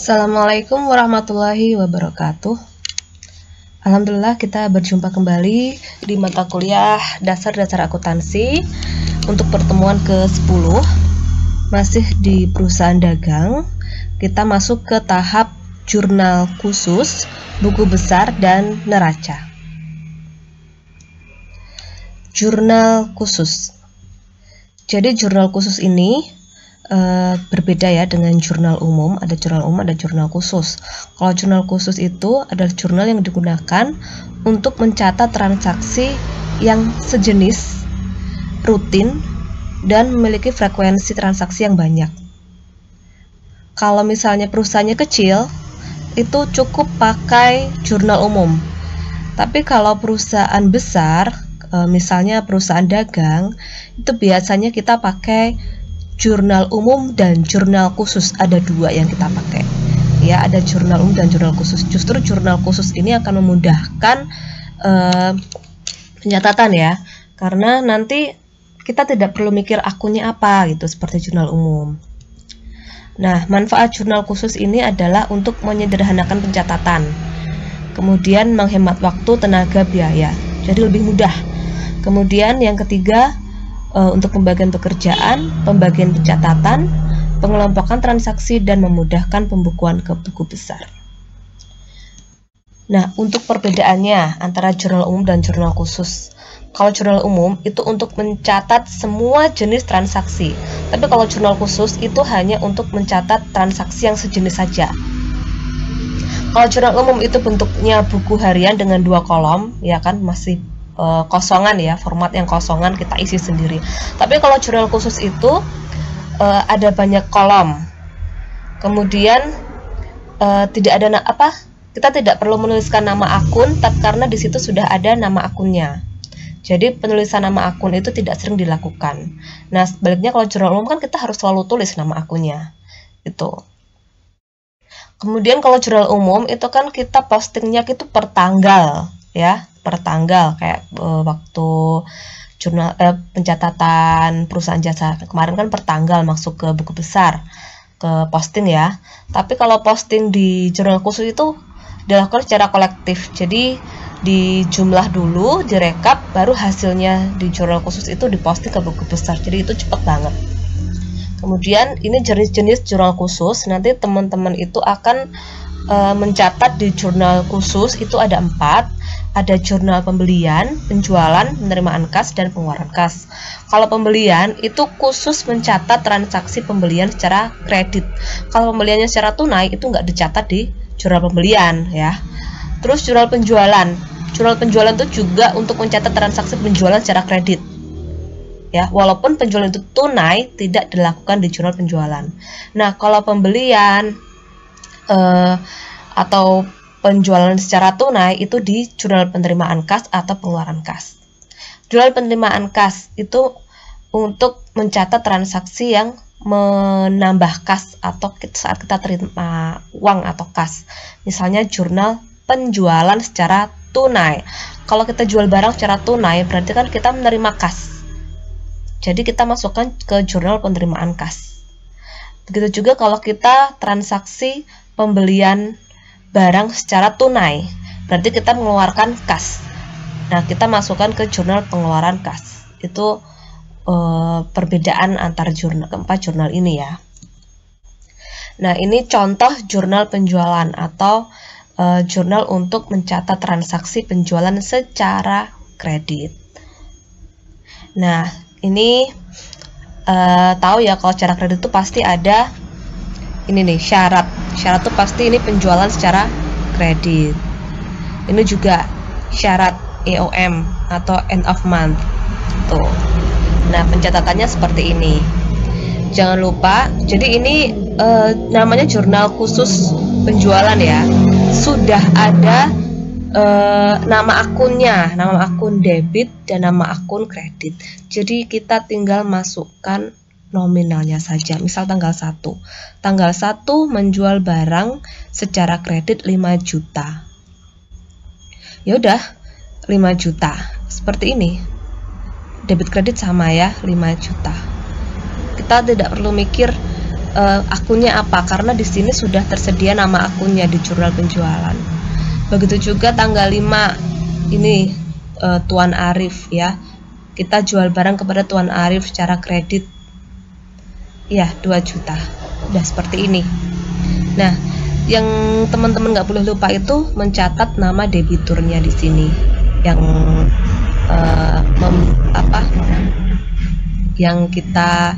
Assalamualaikum warahmatullahi wabarakatuh. Alhamdulillah kita berjumpa kembali di mata kuliah dasar-dasar akuntansi untuk pertemuan ke-10. Masih di perusahaan dagang. Kita masuk ke tahap jurnal khusus, buku besar, dan neraca. Jurnal khusus. Jadi jurnal khusus ini berbeda ya dengan jurnal umum. Ada jurnal umum, ada jurnal khusus. Kalau jurnal khusus itu adalah jurnal yang digunakan untuk mencatat transaksi yang sejenis, rutin, dan memiliki frekuensi transaksi yang banyak. Kalau misalnya perusahaannya kecil, itu cukup pakai jurnal umum. Tapi kalau perusahaan besar, misalnya perusahaan dagang, itu biasanya kita pakai jurnal umum dan jurnal khusus. Ada dua yang kita pakai ya, ada jurnal umum dan jurnal khusus. Justru jurnal khusus ini akan memudahkan pencatatan ya, karena nanti kita tidak perlu mikir akunnya apa gitu seperti jurnal umum. Nah, manfaat jurnal khusus ini adalah untuk menyederhanakan pencatatan, kemudian menghemat waktu, tenaga, biaya, jadi lebih mudah. Kemudian yang ketiga, untuk pembagian pekerjaan, pembagian pencatatan, pengelompokan transaksi, dan memudahkan pembukuan ke buku besar. Nah, untuk perbedaannya antara jurnal umum dan jurnal khusus. Kalau jurnal umum itu untuk mencatat semua jenis transaksi, tapi kalau jurnal khusus itu hanya untuk mencatat transaksi yang sejenis saja. Kalau jurnal umum itu bentuknya buku harian dengan 2 kolom, ya kan, masih kosongan ya, format yang kosongan kita isi sendiri. Tapi kalau jurnal khusus itu ada banyak kolom. Kemudian tidak ada kita tidak perlu menuliskan nama akun, tapi karena di situ sudah ada nama akunnya. Jadi penulisan nama akun itu tidak sering dilakukan. Nah, sebaliknya kalau jurnal umum kan kita harus selalu tulis nama akunnya. Itu. Kemudian kalau jurnal umum itu kan kita postingnya itu per tanggal ya, per tanggal, kayak waktu jurnal pencatatan perusahaan jasa kemarin kan per tanggal masuk ke buku besar, ke posting ya. Tapi kalau posting di jurnal khusus itu dilakukan secara kolektif, jadi dijumlah dulu, direkap, baru hasilnya di jurnal khusus itu diposting ke buku besar, jadi itu cepat banget. Kemudian ini jenis-jenis jurnal khusus, nanti teman-teman itu akan mencatat di jurnal khusus itu ada 4. Ada jurnal pembelian, penjualan, penerimaan kas, dan pengeluaran kas. Kalau pembelian itu khusus mencatat transaksi pembelian secara kredit. Kalau pembeliannya secara tunai itu nggak dicatat di jurnal pembelian ya. Terus jurnal penjualan. Jurnal penjualan itu juga untuk mencatat transaksi penjualan secara kredit. Ya, walaupun penjualan itu tunai tidak dilakukan di jurnal penjualan. Nah, kalau pembelian atau penjualan secara tunai itu di jurnal penerimaan kas atau pengeluaran kas. Jurnal penerimaan kas itu untuk mencatat transaksi yang menambah kas atau saat kita terima uang atau kas. Misalnya jurnal penjualan secara tunai. Kalau kita jual barang secara tunai berarti kan kita menerima kas. Jadi kita masukkan ke jurnal penerimaan kas. Begitu juga kalau kita transaksi pembelian barang secara tunai, berarti kita mengeluarkan kas. Nah, kita masukkan ke jurnal pengeluaran kas. Itu perbedaan antar jurnal, keempat jurnal ini ya. Nah, ini contoh jurnal penjualan atau jurnal untuk mencatat transaksi penjualan secara kredit. Nah, ini tahu ya kalau secara kredit itu pasti ada ini nih syarat tuh pasti ini penjualan secara kredit. Ini juga syarat EOM atau end of month tuh. Nah, pencatatannya seperti ini. Jangan lupa, jadi ini namanya jurnal khusus penjualan ya. Sudah ada nama akunnya, nama akun debit dan nama akun kredit. Jadi kita tinggal masukkan nominalnya saja. Misal tanggal 1. Tanggal 1 menjual barang secara kredit 5 juta. Ya udah, 5 juta. Seperti ini. Debit kredit sama ya, 5 juta. Kita tidak perlu mikir akunnya apa, karena di sini sudah tersedia nama akunnya di jurnal penjualan. Begitu juga tanggal 5 ini Tuan Arif ya. Kita jual barang kepada Tuan Arif secara kredit. Ya, 2 juta. Udah seperti ini. Nah, yang teman-teman nggak boleh lupa itu mencatat nama debiturnya di sini. Yang yang kita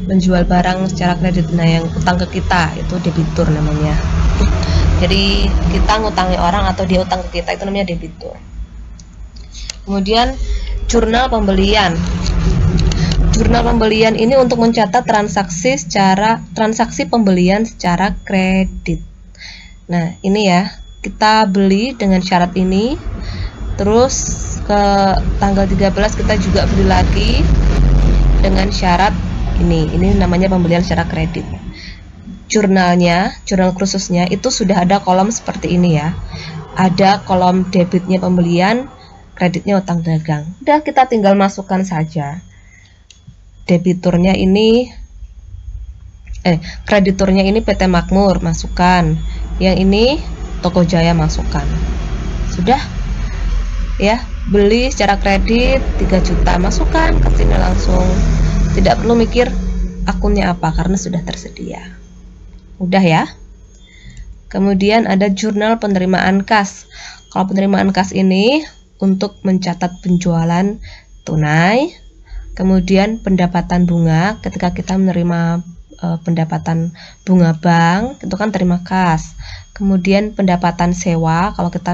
menjual barang secara kredit. Nah, yang utang ke kita itu debitur namanya. Jadi kita ngutangi orang atau dia utang ke kita itu namanya debitur. Kemudian jurnal pembelian. Jurnal pembelian ini untuk mencatat transaksi pembelian secara kredit. Nah, ini ya, kita beli dengan syarat ini. Terus ke tanggal 13 kita juga beli lagi dengan syarat ini. Ini namanya pembelian secara kredit. Jurnalnya, jurnal khususnya itu sudah ada kolom seperti ini ya. Ada kolom debitnya pembelian, kreditnya utang dagang. Udah, kita tinggal masukkan saja. Debiturnya ini krediturnya ini PT Makmur, masukkan. Yang ini Toko Jaya, masukkan. Sudah ya, beli secara kredit 3 juta, masukkan ke sini langsung. Tidak perlu mikir akunnya apa karena sudah tersedia. Udah ya. Kemudian ada jurnal penerimaan kas. Kalau penerimaan kas ini untuk mencatat penjualan tunai, kemudian pendapatan bunga ketika kita menerima pendapatan bunga bank, itu kan terima kas. Kemudian pendapatan sewa kalau kita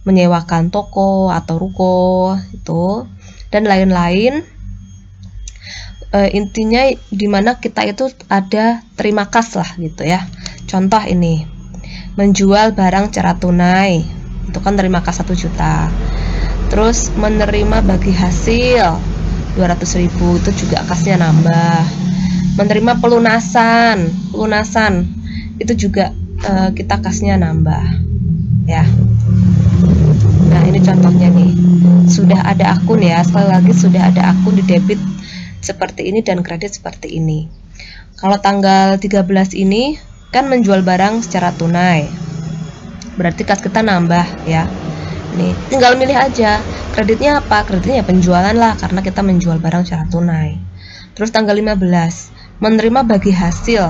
menyewakan toko atau ruko itu, dan lain-lain. Intinya dimana kita itu ada terima kas lah gitu ya. Contoh ini, menjual barang secara tunai, itu kan terima kas 1 juta. Terus menerima bagi hasil 200.000, itu juga kasnya nambah. Menerima pelunasan itu juga kita kasnya nambah ya. Nah, ini contohnya nih, sudah ada akun ya, sekali lagi sudah ada akun di debit seperti ini dan kredit seperti ini. Kalau tanggal 13 ini kan menjual barang secara tunai, berarti kas kita nambah ya. Nih, tinggal milih aja kreditnya apa. Kreditnya ya penjualan lah, karena kita menjual barang secara tunai. Terus tanggal 15 menerima bagi hasil.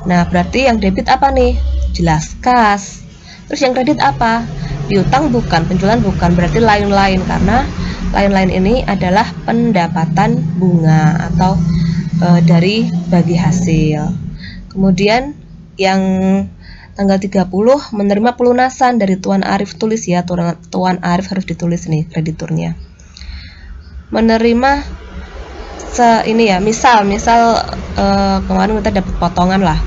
Nah, berarti yang debit apa nih? Jelas kas. Terus yang kredit apa? Piutang bukan, penjualan bukan, berarti lain-lain, karena lain-lain ini adalah pendapatan bunga atau dari bagi hasil. Kemudian yang tanggal 30 menerima pelunasan dari Tuan Arif, tulis ya, Tuan Arif harus ditulis nih krediturnya. Menerima ini ya, misal kemarin kita dapat potongan lah,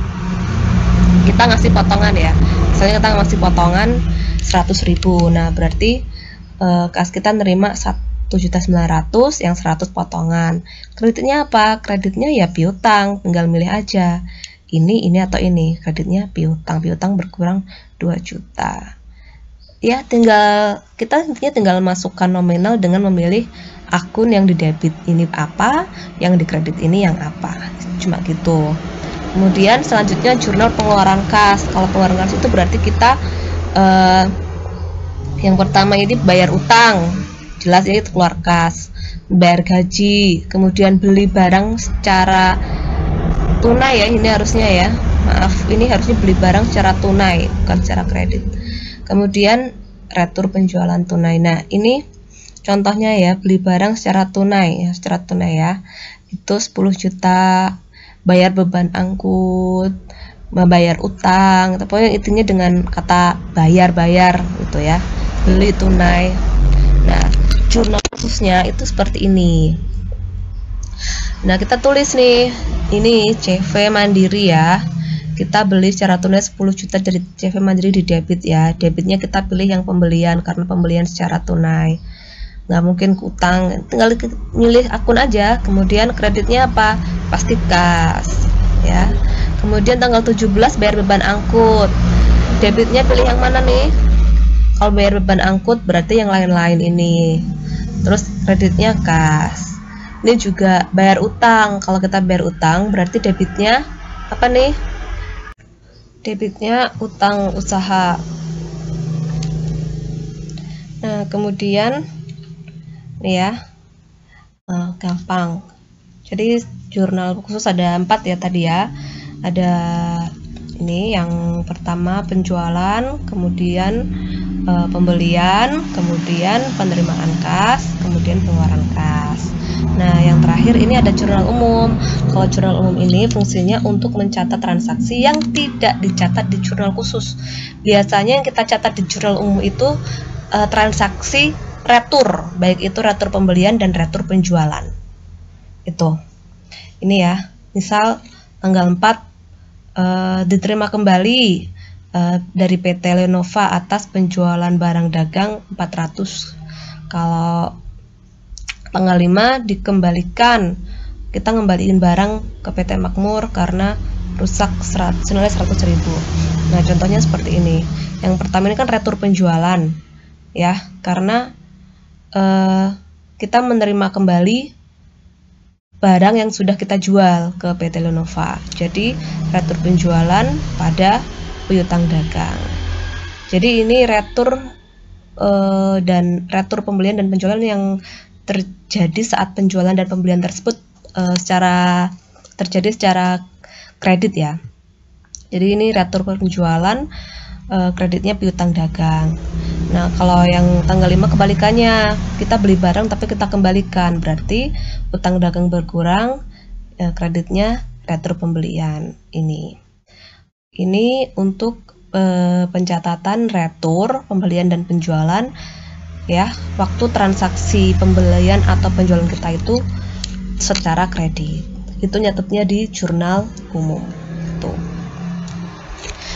kita ngasih potongan ya, misalnya kita ngasih potongan 100.000. Nah, berarti kas kita nerima 1.900.000 yang 100 potongan. Kreditnya apa? Kreditnya ya piutang, tinggal milih aja ini atau ini. Kreditnya piutang berkurang 2 juta ya. Kita tinggal masukkan nominal dengan memilih akun yang di debit ini apa, yang di kredit ini yang apa, cuma gitu. Kemudian selanjutnya jurnal pengeluaran kas. Kalau pengeluaran kas itu berarti kita yang pertama ini bayar utang, jelas ya, itu keluar kas. Bayar gaji, kemudian beli barang secara tunai ya, ini harusnya ya, maaf, ini harusnya beli barang secara tunai bukan secara kredit. Kemudian retur penjualan tunai. Nah, ini contohnya ya, beli barang secara tunai ya, itu 10 juta, bayar beban angkut, membayar utang, pokoknya intinya dengan kata bayar gitu ya, beli tunai. Nah, jurnal khususnya itu seperti ini. Nah, kita tulis nih, ini CV Mandiri ya, kita beli secara tunai 10 juta dari CV Mandiri di debit ya. Debitnya kita pilih yang pembelian karena pembelian secara tunai, nggak mungkin utang, tinggal milih akun aja. Kemudian kreditnya apa? Pasti kas ya. Kemudian tanggal 17 bayar beban angkut, debitnya pilih yang mana nih? Kalau bayar beban angkut berarti yang lain-lain ini. Terus kreditnya kas. Ini juga bayar utang. Kalau kita bayar utang berarti debitnya apa nih? Debitnya utang usaha. Nah, kemudian nih ya, gampang. Jadi jurnal khusus ada 4 ya tadi ya. Ada ini yang pertama penjualan, kemudian pembelian, kemudian penerimaan kas, kemudian pengeluaran kas. Nah, yang terakhir ini ada jurnal umum. Kalau jurnal umum ini fungsinya untuk mencatat transaksi yang tidak dicatat di jurnal khusus. Biasanya yang kita catat di jurnal umum itu transaksi retur, baik itu retur pembelian dan retur penjualan. Itu. Ini ya, misal tanggal 4 diterima kembali dari PT Lenova atas penjualan barang dagang 400. Kalau tanggal 5 dikembalikan, kita ngembaliin barang ke PT Makmur karena rusak senilai 100.000. Nah, contohnya seperti ini. Yang pertama ini kan retur penjualan ya, karena kita menerima kembali barang yang sudah kita jual ke PT Lenova. Jadi retur penjualan pada piutang dagang. Jadi ini retur dan retur pembelian dan penjualan yang terjadi saat penjualan dan pembelian tersebut terjadi secara kredit ya. Jadi ini retur penjualan, kreditnya piutang dagang. Nah, kalau yang tanggal 5 kebalikannya, kita beli barang tapi kita kembalikan, berarti utang dagang berkurang, kreditnya retur pembelian ini. Ini untuk pencatatan retur pembelian dan penjualan ya, waktu transaksi pembelian atau penjualan kita itu secara kredit. Itu nyatetnya di jurnal umum. Tuh.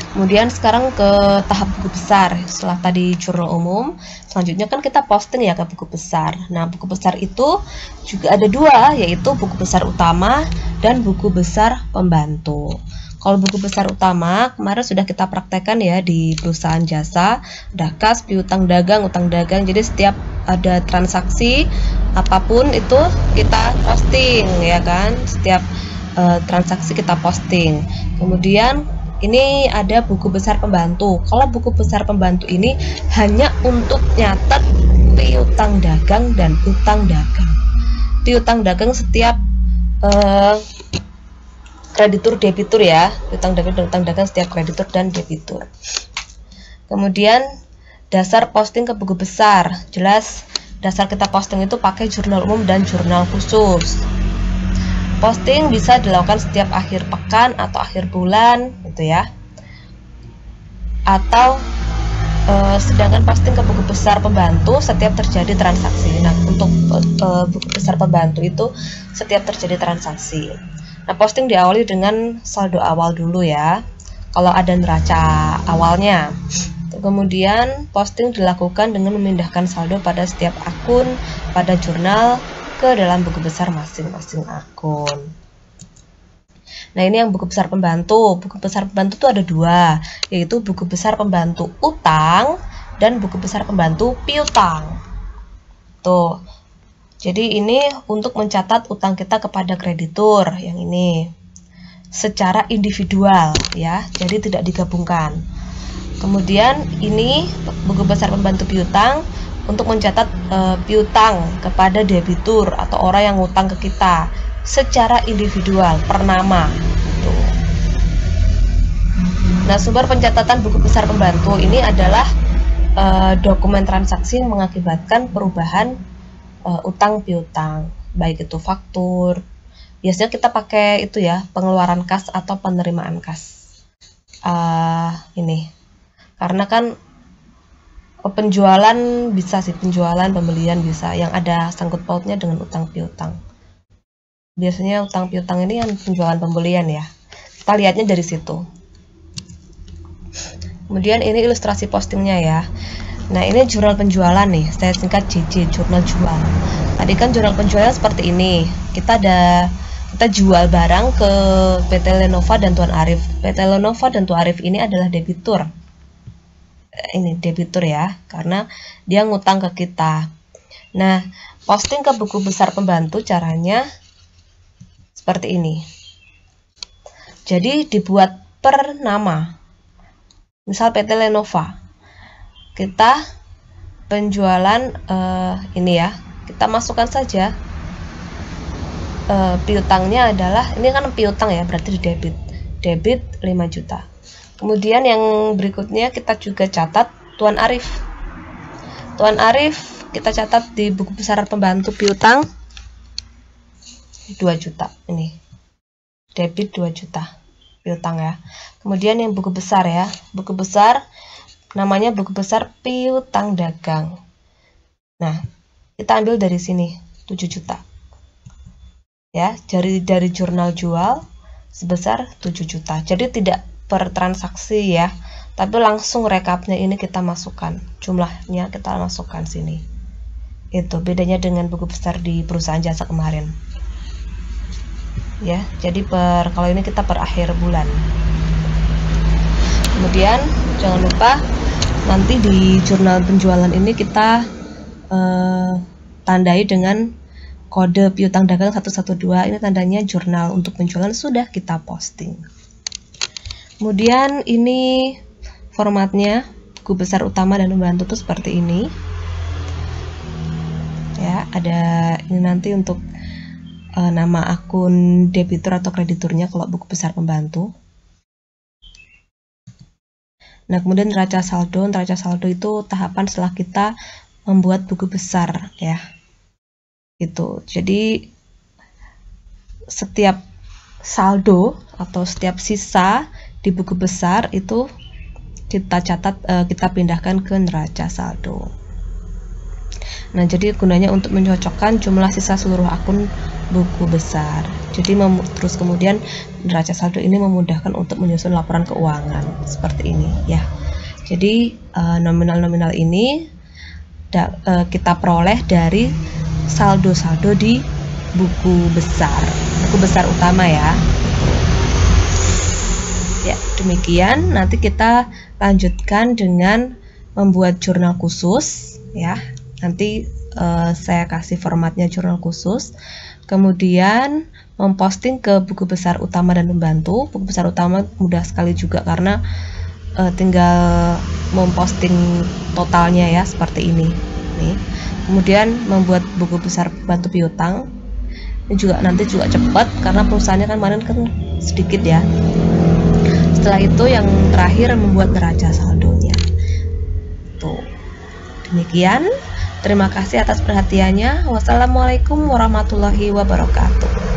Kemudian sekarang ke tahap buku besar. Setelah tadi jurnal umum, selanjutnya kan kita posting ya ke buku besar. Nah, buku besar itu juga ada 2, yaitu buku besar utama dan buku besar pembantu. Kalau buku besar utama kemarin sudah kita praktekkan ya di perusahaan jasa, ada kas, piutang dagang, utang dagang. Jadi setiap ada transaksi apapun itu kita posting ya kan. Setiap transaksi kita posting. Kemudian ini ada buku besar pembantu. Kalau buku besar pembantu ini hanya untuk nyatet piutang dagang dan utang dagang. Piutang dagang setiap kreditur debitur ya, utang dagang dan utang dagang setiap kreditur dan debitur. Kemudian dasar posting ke buku besar, jelas dasar kita posting itu pakai jurnal umum dan jurnal khusus. Posting bisa dilakukan setiap akhir pekan atau akhir bulan gitu ya. Atau sedangkan posting ke buku besar pembantu setiap terjadi transaksi. Nah, untuk buku besar pembantu itu setiap terjadi transaksi. Nah, posting diawali dengan saldo awal dulu ya, kalau ada neraca awalnya. Kemudian posting dilakukan dengan memindahkan saldo pada setiap akun pada jurnal ke dalam buku besar masing-masing akun. Nah, ini yang buku besar pembantu. Buku besar pembantu itu ada 2, yaitu buku besar pembantu utang dan buku besar pembantu piutang. Tuh. Jadi ini untuk mencatat utang kita kepada kreditur, yang ini secara individual ya, jadi tidak digabungkan. Kemudian ini buku besar pembantu piutang untuk mencatat piutang kepada debitur atau orang yang ngutang ke kita secara individual per nama. Tuh. Nah, sumber pencatatan buku besar pembantu ini adalah dokumen transaksi yang mengakibatkan perubahan utang piutang, baik itu faktur. Biasanya kita pakai itu ya, pengeluaran kas atau penerimaan kas. Ini karena kan penjualan bisa sih, penjualan pembelian bisa, yang ada sangkut pautnya dengan utang piutang. Biasanya utang piutang ini yang penjualan pembelian ya. Kita lihatnya dari situ. Kemudian ini ilustrasi postingnya ya. Nah, ini jurnal penjualan nih, saya singkat JJ, jurnal jual. Tadi kan jurnal penjualan seperti ini. Kita jual barang ke PT Lenova dan Tuan Arif. PT Lenova dan Tuan Arif ini adalah debitur. Ini debitur ya, karena dia ngutang ke kita. Nah, posting ke buku besar pembantu caranya seperti ini. Jadi dibuat per nama. Misal PT Lenovo. Kita penjualan ini ya. Kita masukkan saja piutangnya adalah, ini kan piutang ya, berarti di debit 5 juta. Kemudian yang berikutnya kita juga catat Tuan Arif. Tuan Arif kita catat di buku besar pembantu piutang 2 juta. Ini debit 2 juta piutang ya. Kemudian yang buku besar ya, buku besar namanya buku besar piutang dagang. Nah, kita ambil dari sini 7 juta ya, dari jurnal jual sebesar 7 juta. Jadi tidak per transaksi ya, tapi langsung rekapnya ini kita masukkan, jumlahnya kita masukkan sini. Itu bedanya dengan buku besar di perusahaan jasa kemarin ya. Jadi kalau ini kita per akhir bulan. Kemudian jangan lupa nanti di jurnal penjualan ini kita tandai dengan kode piutang dagang 112. Ini tandanya jurnal untuk penjualan sudah kita posting. Kemudian ini formatnya buku besar utama dan pembantu tuh seperti ini ya. Ada ini nanti untuk nama akun debitur atau krediturnya kalau buku besar pembantu. Nah, kemudian neraca saldo. Neraca saldo itu tahapan setelah kita membuat buku besar ya. Itu. Jadi setiap saldo atau setiap sisa di buku besar itu kita catat, kita pindahkan ke neraca saldo. Nah, jadi gunanya untuk mencocokkan jumlah sisa seluruh akun buku besar. Jadi terus kemudian neraca saldo ini memudahkan untuk menyusun laporan keuangan seperti ini ya. Jadi nominal-nominal ini kita peroleh dari saldo-saldo di buku besar utama ya. Ya, demikian. Nanti kita lanjutkan dengan membuat jurnal khusus ya. Nanti saya kasih formatnya jurnal khusus. Kemudian memposting ke buku besar utama dan pembantu. Buku besar utama mudah sekali juga karena tinggal memposting totalnya ya, seperti ini. Nih. Kemudian membuat buku besar pembantu piutang. Ini juga nanti juga cepat karena perusahaannya kan kemarin kan sedikit ya. Setelah itu yang terakhir membuat neraca saldonya. Tuh. Demikian. Terima kasih atas perhatiannya. Wassalamualaikum warahmatullahi wabarakatuh.